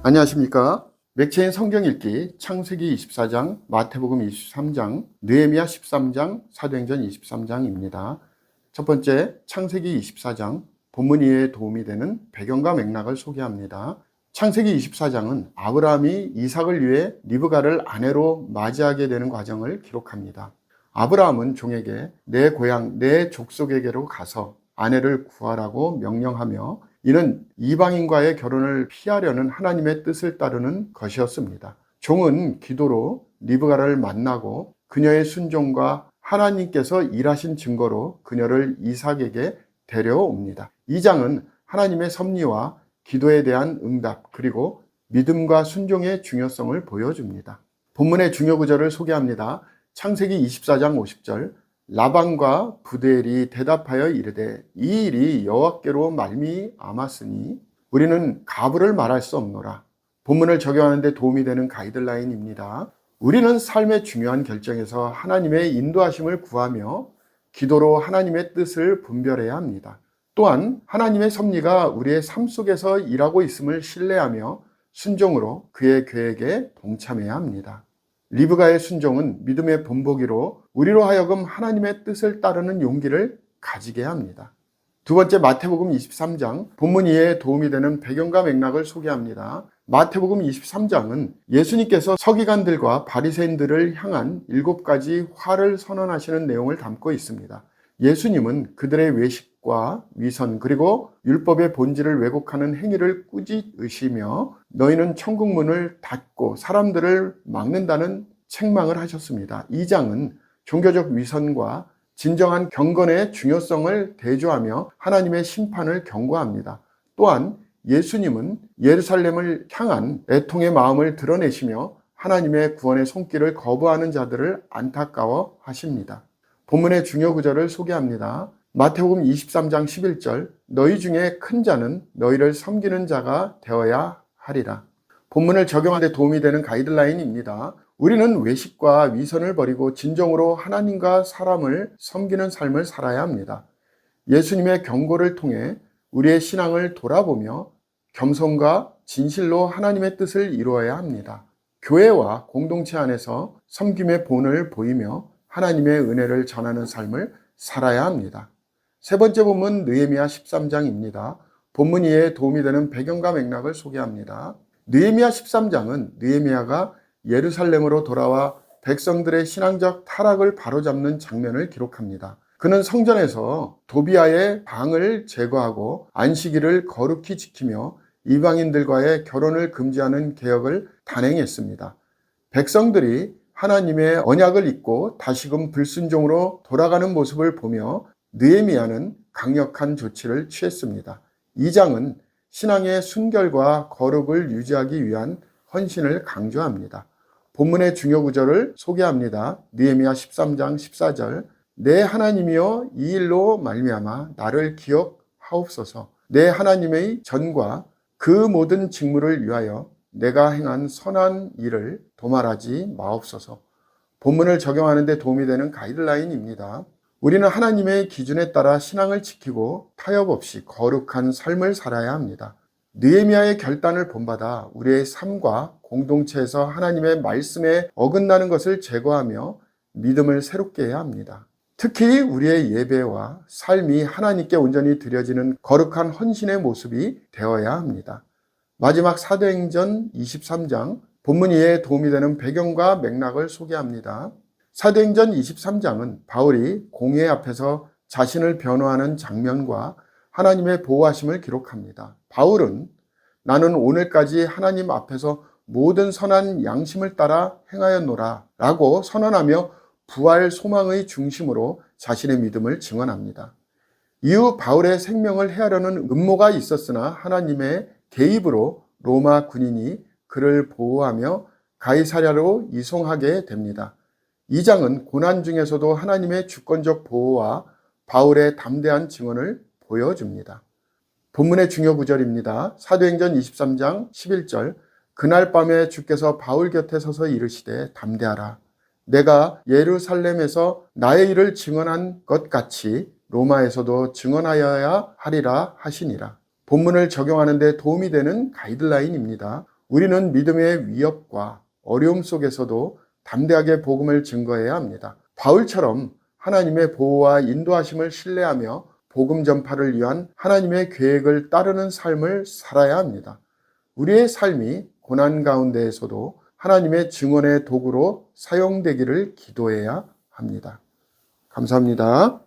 안녕하십니까. 맥체인 성경 읽기 창세기 24장, 마태복음 23장, 느헤미야 13장, 사도행전 23장입니다. 첫 번째 창세기 24장, 본문 이해에 도움이 되는 배경과 맥락을 소개합니다. 창세기 24장은 아브라함이 이삭을 위해 리브가를 아내로 맞이하게 되는 과정을 기록합니다. 아브라함은 종에게 내 고향, 내 족속에게로 가서 아내를 구하라고 명령하며 이는 이방인과의 결혼을 피하려는 하나님의 뜻을 따르는 것이었습니다. 종은 기도로 리브가를 만나고 그녀의 순종과 하나님께서 일하신 증거로 그녀를 이삭에게 데려옵니다. 이 장은 하나님의 섭리와 기도에 대한 응답 그리고 믿음과 순종의 중요성을 보여줍니다. 본문의 중요 구절을 소개합니다. 창세기 24장 50절 라반과 부데엘이 대답하여 이르되 이 일이 여호와께로 말미암았으니 우리는 가부를 말할 수 없노라. 본문을 적용하는 데 도움이 되는 가이드라인입니다. 우리는 삶의 중요한 결정에서 하나님의 인도하심을 구하며 기도로 하나님의 뜻을 분별해야 합니다. 또한 하나님의 섭리가 우리의 삶 속에서 일하고 있음을 신뢰하며 순종으로 그의 계획에 동참해야 합니다. 리브가의 순종은 믿음의 본보기로 우리로 하여금 하나님의 뜻을 따르는 용기를 가지게 합니다. 두 번째 마태복음 23장 본문 이해에 도움이 되는 배경과 맥락을 소개합니다. 마태복음 23장은 예수님께서 서기관들과 바리새인들을 향한 7가지 화를 선언하시는 내용을 담고 있습니다. 예수님은 그들의 외식과 위선 그리고 율법의 본질을 왜곡하는 행위를 꾸짖으시며 너희는 천국 문을 닫고 사람들을 막는다는 책망을 하셨습니다. 이 장은 종교적 위선과 진정한 경건의 중요성을 대조하며 하나님의 심판을 경고합니다. 또한 예수님은 예루살렘을 향한 애통의 마음을 드러내시며 하나님의 구원의 손길을 거부하는 자들을 안타까워 하십니다. 본문의 중요 구절을 소개합니다. 마태복음 23장 11절 너희 중에 큰 자는 너희를 섬기는 자가 되어야 하리라. 본문을 적용하는 데 도움이 되는 가이드라인입니다. 우리는 외식과 위선을 버리고 진정으로 하나님과 사람을 섬기는 삶을 살아야 합니다. 예수님의 경고를 통해 우리의 신앙을 돌아보며 겸손과 진실로 하나님의 뜻을 이루어야 합니다. 교회와 공동체 안에서 섬김의 본을 보이며 하나님의 은혜를 전하는 삶을 살아야 합니다. 세 번째 본문 느헤미야 13장입니다. 본문 이해에 도움이 되는 배경과 맥락을 소개합니다. 느헤미야 13장은 느헤미야가 예루살렘으로 돌아와 백성들의 신앙적 타락을 바로잡는 장면을 기록합니다. 그는 성전에서 도비아의 방을 제거하고 안식일을 거룩히 지키며 이방인들과의 결혼을 금지하는 개혁을 단행했습니다. 백성들이 하나님의 언약을 잊고 다시금 불순종으로 돌아가는 모습을 보며 느헤미야는 강력한 조치를 취했습니다. 이 장은 신앙의 순결과 거룩을 유지하기 위한 헌신을 강조합니다. 본문의 중요 구절을 소개합니다. 느헤미야 13장 14절 내 하나님이여 이 일로 말미암아 나를 기억하옵소서. 내 하나님의 전과 그 모든 직무를 위하여 내가 행한 선한 일을 도말하지 마옵소서. 본문을 적용하는 데 도움이 되는 가이드라인입니다. 우리는 하나님의 기준에 따라 신앙을 지키고 타협 없이 거룩한 삶을 살아야 합니다. 느헤미야의 결단을 본받아 우리의 삶과 공동체에서 하나님의 말씀에 어긋나는 것을 제거하며 믿음을 새롭게 해야 합니다. 특히 우리의 예배와 삶이 하나님께 온전히 드려지는 거룩한 헌신의 모습이 되어야 합니다. 마지막 사도행전 23장 본문 이해에 도움이 되는 배경과 맥락을 소개합니다. 사도행전 23장은 바울이 공회 앞에서 자신을 변호하는 장면과 하나님의 보호하심을 기록합니다. 바울은 나는 오늘까지 하나님 앞에서 모든 선한 양심을 따라 행하였노라 라고 선언하며 부활 소망의 중심으로 자신의 믿음을 증언합니다. 이후 바울의 생명을 해하려는 음모가 있었으나 하나님의 개입으로 로마 군인이 그를 보호하며 가이사랴로 이송하게 됩니다. 이 장은 고난 중에서도 하나님의 주권적 보호와 바울의 담대한 증언을 보여줍니다. 본문의 중요 구절입니다. 사도행전 23장 11절 그날 밤에 주께서 바울 곁에 서서 이르시되 담대하라. 내가 예루살렘에서 나의 일을 증언한 것 같이 로마에서도 증언하여야 하리라 하시니라. 본문을 적용하는 데 도움이 되는 가이드라인입니다. 우리는 믿음의 위협과 어려움 속에서도 담대하게 복음을 증거해야 합니다. 바울처럼 하나님의 보호와 인도하심을 신뢰하며 복음 전파를 위한 하나님의 계획을 따르는 삶을 살아야 합니다. 우리의 삶이 고난 가운데에서도 하나님의 증언의 도구로 사용되기를 기도해야 합니다. 감사합니다.